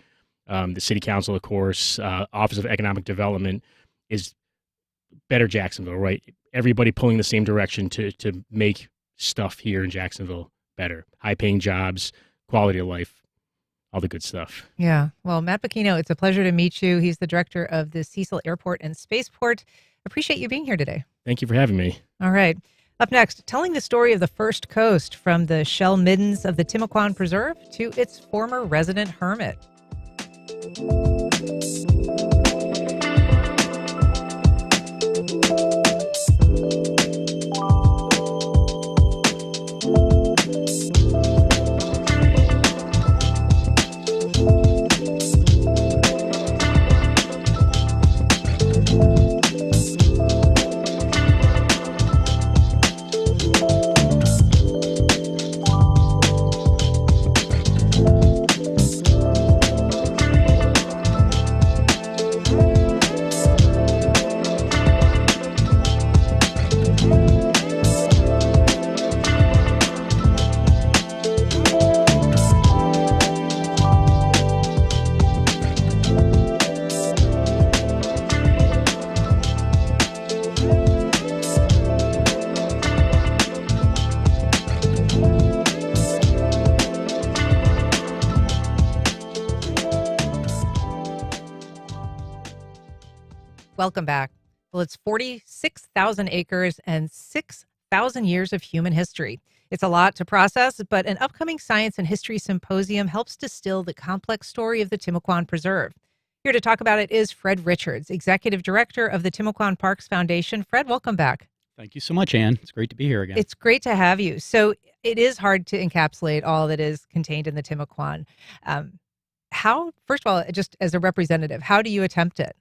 the City Council, of course, Office of Economic Development, is better Jacksonville, right? Everybody pulling the same direction to make stuff here in Jacksonville better. High-paying jobs, quality of life, all the good stuff. Yeah. Well, Matt Bocchino, it's a pleasure to meet you. He's the director of the Cecil Airport and Spaceport. Appreciate you being here today. Thank you for having me. All right. Up next, telling the story of the First Coast, from the shell middens of the Timucuan Preserve to its former resident hermit. Welcome back. Well, it's 46,000 acres and 6,000 years of human history. It's a lot to process, but an upcoming science and history symposium helps distill the complex story of the Timucuan Preserve. Here to talk about it is Fred Richards, Executive Director of the Timucuan Parks Foundation. Fred, welcome back. Thank you so much, Ann. It's great to be here again. It's great to have you. So it is hard to encapsulate all that is contained in the Timucuan. First of all, just as a representative, how do you attempt it?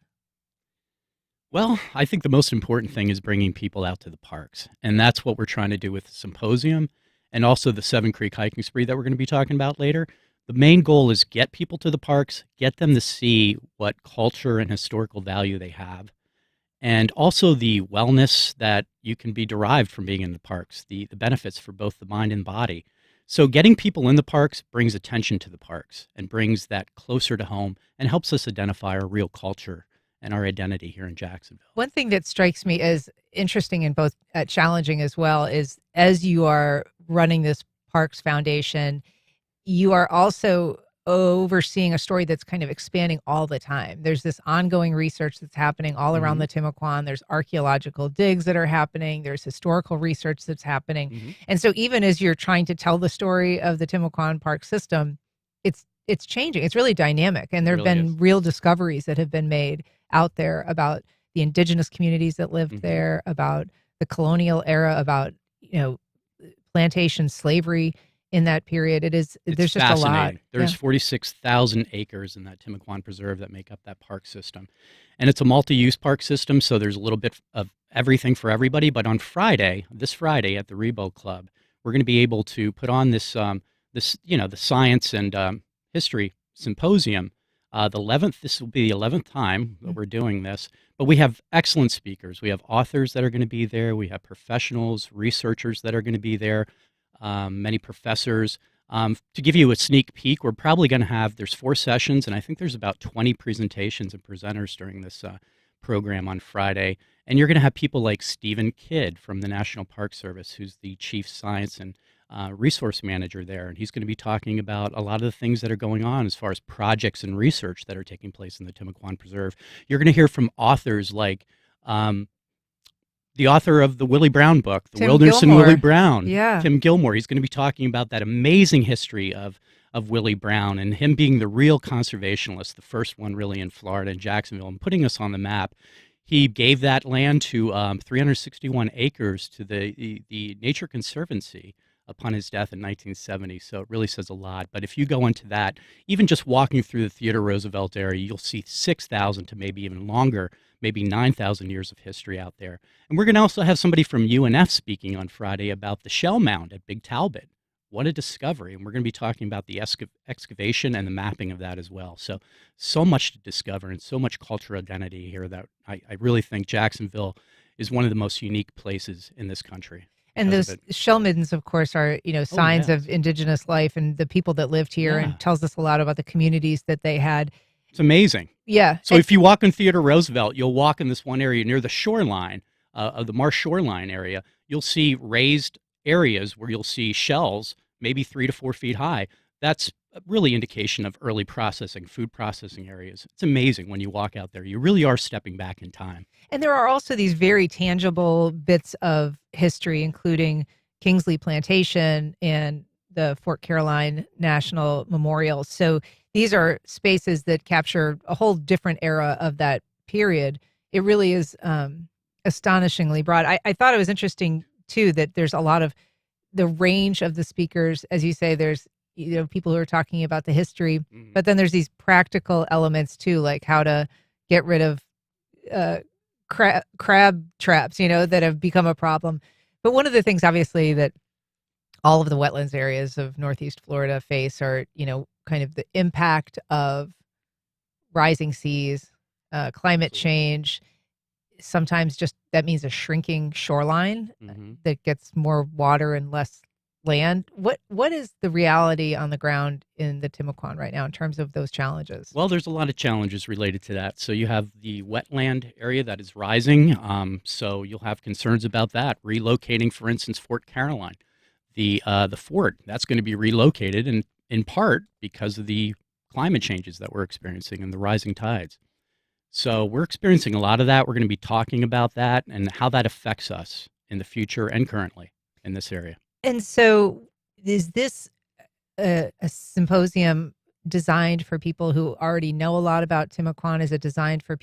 Well, I think the most important thing is bringing people out to the parks. And that's what we're trying to do with the symposium and also the Seven Creek hiking spree that we're going to be talking about later. The main goal is get people to the parks, get them to see what culture and historical value they have, and also the wellness that you can be derived from being in the parks, the benefits for both the mind and body. So getting people in the parks brings attention to the parks and brings that closer to home and helps us identify our real culture and our identity here in Jacksonville. One thing that strikes me as interesting and both challenging as well is, as you are running this Parks Foundation, you are also overseeing a story that's kind of expanding all the time. There's this ongoing research that's happening all around the Timucuan. There's archaeological digs that are happening. There's historical research that's happening. And so even as you're trying to tell the story of the Timucuan Park system, it's changing. It's really dynamic. And there have been real discoveries that have been made out there about the indigenous communities that lived there, about the colonial era, about, plantation slavery in that period. There's just a lot. There's 46,000 acres in that Timucuan Preserve that make up that park system. And it's a multi-use park system, so there's a little bit of everything for everybody. But on this Friday at the Rebo Club, we're going to be able to put on the science and history symposium The 11th, this will be the 11th time that we're doing this, but we have excellent speakers. We have authors that are going to be there. We have professionals, researchers that are going to be there, many professors. To give you a sneak peek, we're probably going to have, there's 4 sessions, and I think there's about 20 presentations and presenters during this program on Friday. And you're going to have people like Stephen Kidd from the National Park Service, who's the chief science and resource manager there. And he's going to be talking about a lot of the things that are going on as far as projects and research that are taking place in the Timucuan Preserve. You're going to hear from authors like the author of the Willie Brown book, The Tim Wilderness Gilmore. and Willie Brown, Yeah. Tim Gilmore. He's going to be talking about that amazing history of Willie Brown and him being the real conservationist, the first one really in Florida and Jacksonville, and putting us on the map. He gave that land to 361 acres to the Nature Conservancy upon his death in 1970, so it really says a lot. But if you go into that, even just walking through the Theodore Roosevelt area, you'll see 6,000 to maybe even longer, maybe 9,000 years of history out there. And we're going to also have somebody from UNF speaking on Friday about the shell mound at Big Talbot. What a discovery. And we're going to be talking about the excavation and the mapping of that as well. So much to discover and so much cultural identity here that I really think Jacksonville is one of the most unique places in this country. And those shell middens, of course, are signs of indigenous life and the people that lived here, and tells us a lot about the communities that they had. It's amazing. Yeah. So if you walk in Theodore Roosevelt, you'll walk in this one area near the shoreline of the Marsh shoreline area. You'll see raised areas where you'll see shells, maybe 3 to 4 feet high. That's really indication of early processing, food processing areas. It's amazing when you walk out there. You really are stepping back in time. And there are also these very tangible bits of history, including Kingsley Plantation and the Fort Caroline National Memorial. So these are spaces that capture a whole different era of that period. It really is astonishingly broad. I thought it was interesting, too, that there's a lot of the range of the speakers. As you say, there's people who are talking about the history, but then there's these practical elements, too, like how to get rid of crab traps, that have become a problem. But one of the things, obviously, that all of the wetlands areas of Northeast Florida face are, kind of the impact of rising seas, climate change. Sometimes just that means a shrinking shoreline that gets more water and less land. What is the reality on the ground in the Timucuan right now in terms of those challenges? Well, there's a lot of challenges related to that. So you have the wetland area that is rising. So you'll have concerns about that. Relocating, for instance, Fort Caroline. The fort, that's going to be relocated in part because of the climate changes that we're experiencing and the rising tides. So we're experiencing a lot of that. We're going to be talking about that and how that affects us in the future and currently in this area. And so is this a symposium designed for people who already know a lot about Timucuan? Is it designed for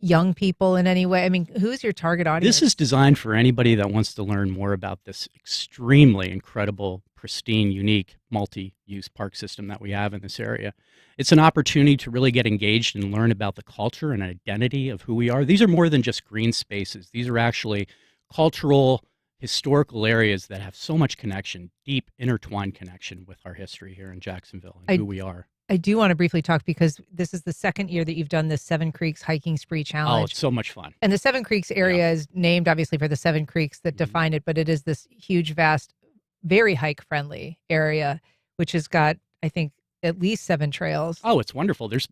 young people in any way? I mean, who's your target audience? This is designed for anybody that wants to learn more about this extremely incredible, pristine, unique, multi-use park system that we have in this area. It's an opportunity to really get engaged and learn about the culture and identity of who we are. These are more than just green spaces. These are actually cultural, historical areas that have so much connection, deep intertwined connection with our history here in Jacksonville and who we are. I do want to briefly talk because this is the second year that you've done this Seven Creeks Hiking Spree Challenge. Oh, it's so much fun. And the Seven Creeks area is named obviously for the Seven Creeks that define it, but it is this huge, vast, very hike-friendly area, which has got, I think, at least 7 trails. Oh, it's wonderful. There's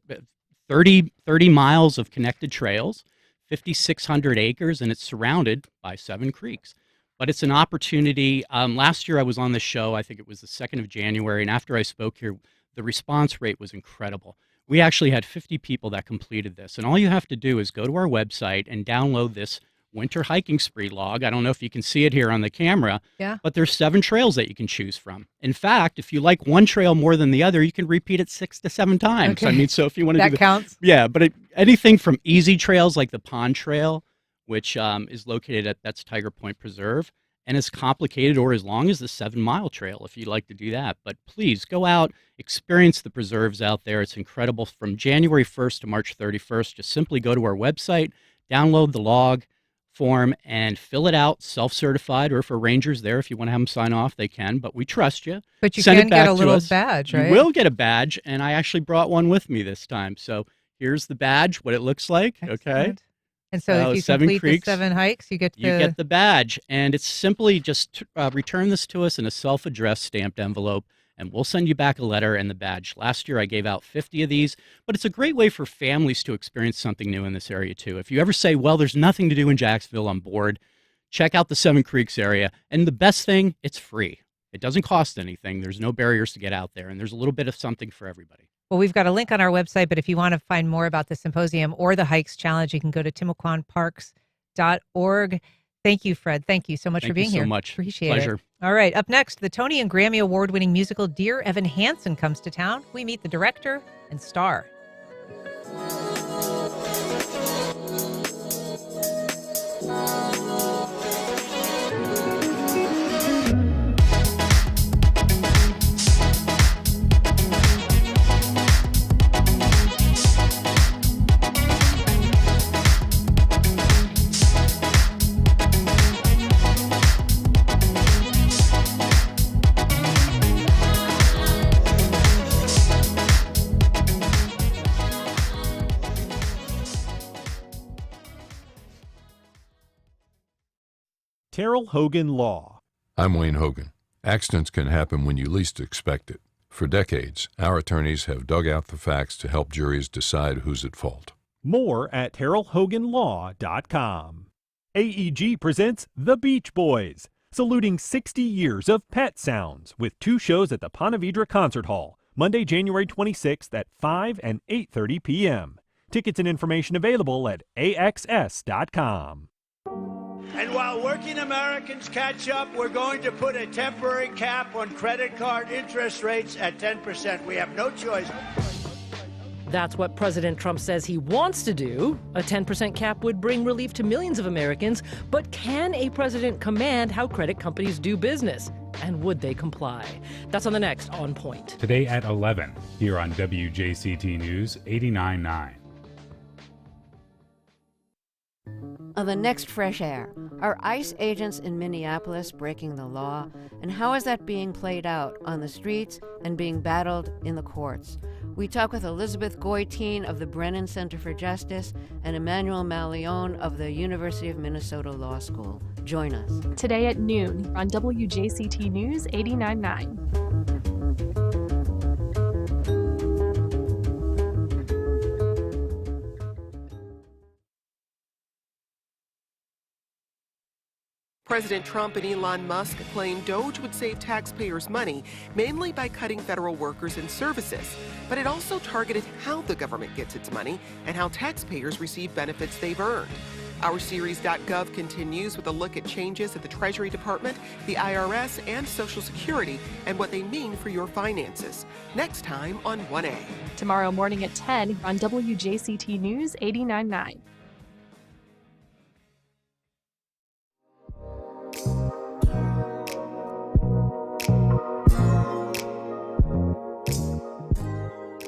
30 miles of connected trails, 5,600 acres, and it's surrounded by 7 creeks. But it's an opportunity. Last year I was on the show, I think it was the 2nd of January, and after I spoke here, the response rate was incredible. We actually had 50 people that completed this, and all you have to do is go to our website and download this winter hiking spree log. I don't know if you can see it here on the camera, but there's 7 trails that you can choose from. In fact, if you like one trail more than the other, you can repeat it 6 to 7 times. Okay. I mean, so if you want to that counts. Yeah, but anything from easy trails like the Pond Trail, which is located that's Tiger Point Preserve, and as complicated or as long as the 7-mile trail if you'd like to do that. But please go out, experience the preserves out there. It's incredible. From January 1st to March 31st, just simply go to our website, download the log, form and fill it out, self-certified, or for rangers there, if you want to have them sign off, they can, but we trust you. But you Send can it back get a to little us. badge, right? You will get a badge, and I actually brought one with me this time. So here's the badge, what it looks like, okay? Excellent. And so if you Seven complete Creeks, the 7 hikes, you get the badge, and it's simply just return this to us in a self-addressed stamped envelope, and we'll send you back a letter and the badge. Last year, I gave out 50 of these, but it's a great way for families to experience something new in this area, too. If you ever say, well, there's nothing to do in Jacksonville, I'm bored, check out the Seven Creeks area. And the best thing, it's free. It doesn't cost anything. There's no barriers to get out there, and there's a little bit of something for everybody. Well, we've got a link on our website, but if you want to find more about the symposium or the Hikes Challenge, you can go to timucuanparks.org. Thank you, Fred. Thank you so much for being here. Thank you so much. Appreciate Pleasure. it. All right, up next, the Tony and Grammy Award-winning musical Dear Evan Hansen comes to town. We meet the director and star. Terrell Hogan Law. I'm Wayne Hogan. Accidents can happen when you least expect it. For decades, our attorneys have dug out the facts to help juries decide who's at fault. More at TerrellHoganLaw.com. AEG presents The Beach Boys, saluting 60 years of pet sounds with 2 shows at the Ponte Vedra Concert Hall, Monday, January 26th at 5 and 8:30 p.m. Tickets and information available at AXS.com. And while working Americans catch up, we're going to put a temporary cap on credit card interest rates at 10%. We have no choice. That's what President Trump says he wants to do. A 10% cap would bring relief to millions of Americans. But can a president command how credit companies do business? And would they comply? That's on the next On Point. Today at 11, here on WJCT News 89.9. The next Fresh Air. Are ICE agents in Minneapolis breaking the law? And how is that being played out on the streets and being battled in the courts? We talk with Elizabeth Goitein of the Brennan Center for Justice and Emmanuel Malione of the University of Minnesota Law School. Join us. Today at noon on WJCT News 89.9. President Trump and Elon Musk claim Doge would save taxpayers money, mainly by cutting federal workers and services. But it also targeted how the government gets its money and how taxpayers receive benefits they've earned. Our series.gov continues with a look at changes at the Treasury Department, the IRS, and Social Security, and what they mean for your finances. Next time on 1A. Tomorrow morning at 10 on WJCT News 89.9.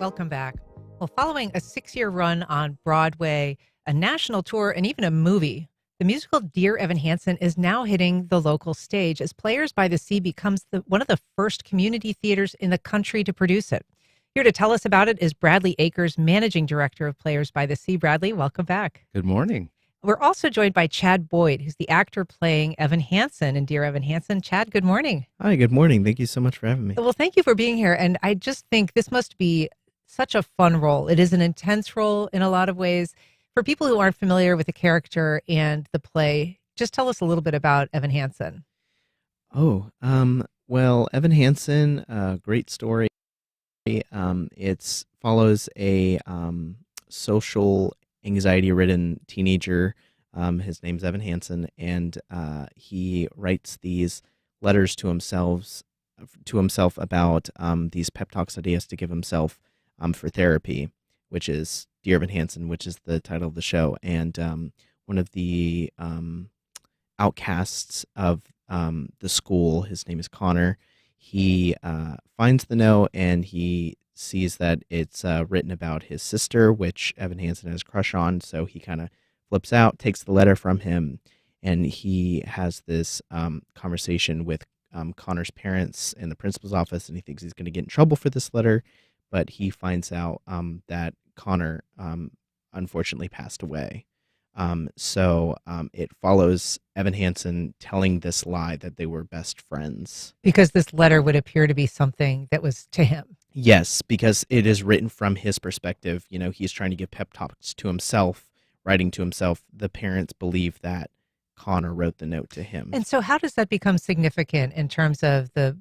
Welcome back. Well, following a 6-year run on Broadway, a national tour, and even a movie, the musical Dear Evan Hansen is now hitting the local stage as Players by the Sea becomes one of the first community theaters in the country to produce it. Here to tell us about it is Bradley Akers, Managing Director of Players by the Sea. Bradley, welcome back. Good morning. We're also joined by Chad Boyd, who's the actor playing Evan Hansen in Dear Evan Hansen. Chad, good morning. Hi, good morning. Thank you so much for having me. Well, thank you for being here. And I just think this must be such a fun role. It is an intense role in a lot of ways. For people who aren't familiar with the character and the play, just tell us a little bit about Evan Hansen. Well, Evan Hansen, great story. It follows a social anxiety-ridden teenager. His name's Evan Hansen, and he writes these letters to himself about these pep talks that he has to give himself for therapy, which is Dear Evan Hansen, which is the title of the show. And one of the outcasts of the school, his name is Connor, he finds the note and he sees that it's written about his sister, which Evan Hansen has a crush on. So he kind of flips out, takes the letter from him, and he has this conversation with Connor's parents in the principal's office, and he thinks he's going to get in trouble for this letter, but he finds out that Connor unfortunately passed away. So it follows Evan Hansen telling this lie that they were best friends. Because this letter would appear to be something that was to him. Yes, because it is written from his perspective. You know, he's trying to give pep talks to himself, writing to himself. The parents believe that Connor wrote the note to him. And so how does that become significant in terms of the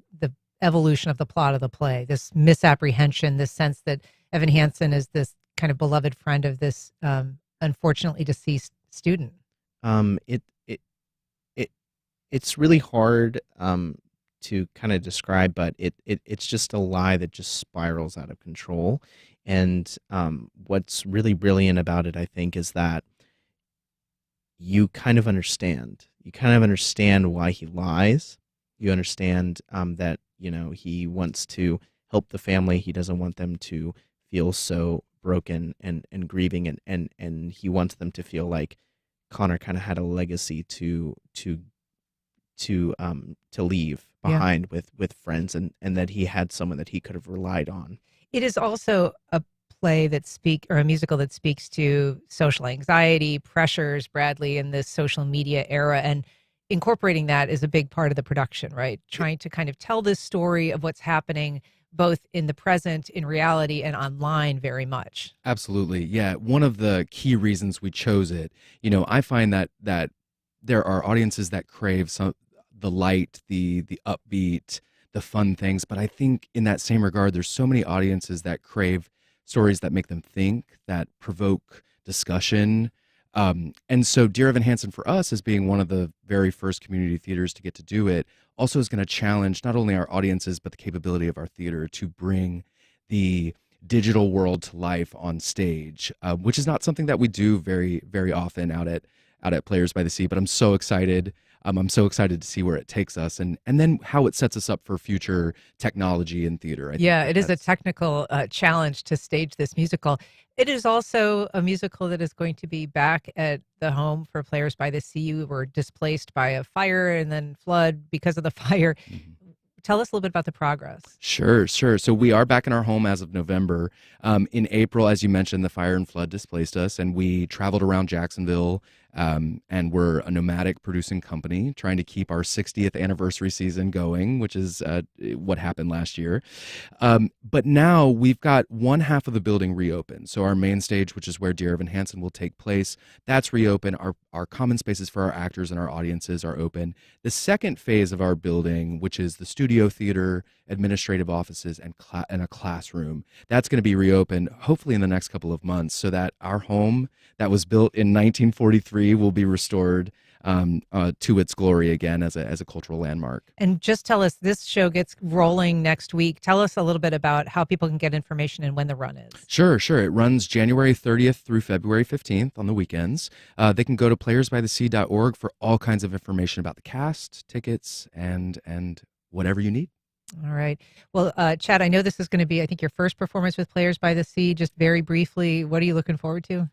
evolution of the plot of the play, this misapprehension, this sense that Evan Hansen is this kind of beloved friend of this unfortunately deceased student? It's really hard to kind of describe, but it's just a lie that just spirals out of control. And what's really brilliant about it, I think, is that you kind of understand. You kind of understand why he lies. You understand that, you know, he wants to help the family. He doesn't want them to feel so broken and grieving, and he wants them to feel like Connor kind of had a legacy to leave behind with friends, and that he had someone that he could have relied on. It is also a play that a musical that speaks to social anxiety, pressures, Bradley, in this social media era, and incorporating that is a big part of the production, right? Trying to kind of tell this story of what's happening both in the present, in reality, and online very much. Absolutely. Yeah. One of the key reasons we chose it, you know, I find that there are audiences that crave the light, the upbeat, the fun things. But I think in that same regard, there's so many audiences that crave stories that make them think, that provoke discussion. And so Dear Evan Hansen, for us, as being one of the very first community theaters to get to do it, also is going to challenge not only our audiences, but the capability of our theater to bring the digital world to life on stage, which is not something that we do very, very often out at Players by the Sea. But I'm so excited. I'm so excited to see where it takes us, and then how it sets us up for future technology in theater. It is a technical challenge to stage this musical. It is also a musical that is going to be back at the home for Players by the Sea, who were displaced by a fire and then flood because of the fire. Mm-hmm. Tell us a little bit about the progress. Sure. So we are back in our home as of November. In April, as you mentioned, the fire and flood displaced us, and we traveled around Jacksonville, and we're a nomadic producing company trying to keep our 60th anniversary season going, which is what happened last year. But now we've got one half of the building reopened. So our main stage, which is where Dear Evan Hansen will take place, that's reopened. Our common spaces for our actors and our audiences are open. The second phase of our building, which is the studio theater, administrative offices, and a classroom, that's going to be reopened hopefully in the next couple of months, so that our home that was built in 1943 will be restored to its glory again as a cultural landmark. And just tell us, this show gets rolling next week. Tell us a little bit about how people can get information and when the run is. Sure. It runs January 30th through February 15th on the weekends. They can go to playersbythesea.org for all kinds of information about the cast, tickets, and whatever you need. All right. Well, Chad, I know this is going to be, I think, your first performance with Players by the Sea. Just very briefly, what are you looking forward to?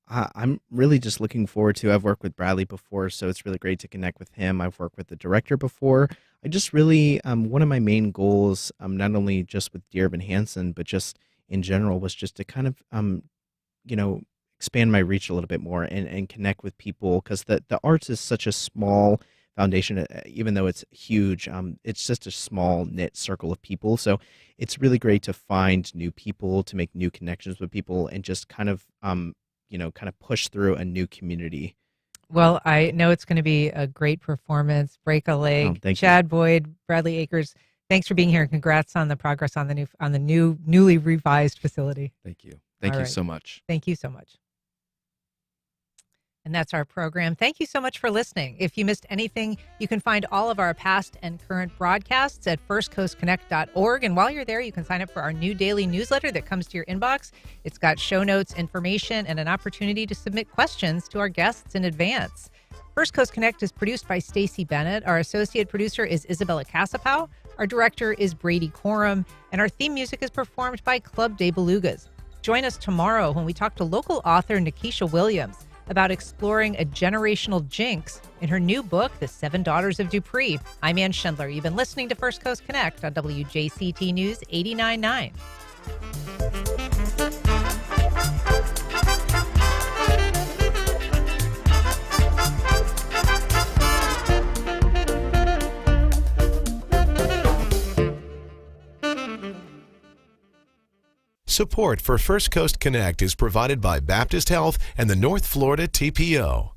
I'm really just looking forward to, I've worked with Bradley before, so it's really great to connect with him. I've worked with the director before. I just really, one of my main goals, not only just with Dear Evan Hansen, but just in general, was just to kind of, expand my reach a little bit more and connect with people, because the arts is such a small foundation, even though it's huge. It's just a small knit circle of people. So it's really great to find new people, to make new connections with people, and just kind of push through a new community. Well, I know it's going to be a great performance. Break a leg. Chad Boyd, Bradley Akers, thanks for being here, and congrats on the progress on the newly revised facility. Thank you. Thank you so much. Thank you so much. And that's our program. Thank you so much for listening. If you missed anything, you can find all of our past and current broadcasts at firstcoastconnect.org. And while you're there, you can sign up for our new daily newsletter that comes to your inbox. It's got show notes, information, and an opportunity to submit questions to our guests in advance. First Coast Connect is produced by Stacey Bennett. Our associate producer is Isabella Casapow. Our director is Brady Coram. And our theme music is performed by Club de Belugas. Join us tomorrow when we talk to local author Nikisha Williams about exploring a generational jinx in her new book, The Seven Daughters of Dupree. I'm Ann Schindler. You've been listening to First Coast Connect on WJCT News 89.9. Support for First Coast Connect is provided by Baptist Health and the North Florida TPO.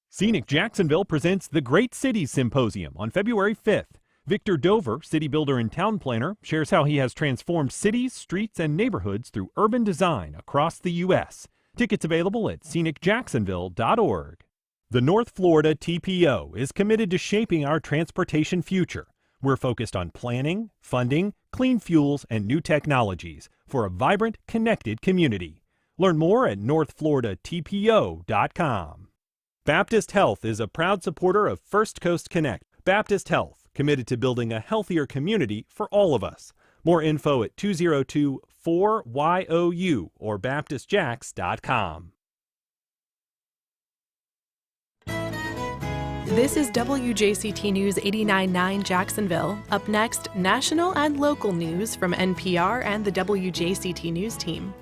Scenic Jacksonville presents the Great Cities Symposium on February 5th. Victor Dover, city builder and town planner, shares how he has transformed cities, streets, and neighborhoods through urban design across the U.S. Tickets available at scenicjacksonville.org. The North Florida TPO is committed to shaping our transportation future. We're focused on planning, funding, clean fuels, and new technologies for a vibrant, connected community. Learn more at northfloridatpo.com. Baptist Health is a proud supporter of First Coast Connect. Baptist Health, committed to building a healthier community for all of us. More info at 202-4YOU or baptistjacks.com. This is WJCT News 89.9 Jacksonville. Up next, national and local news from NPR and the WJCT News team.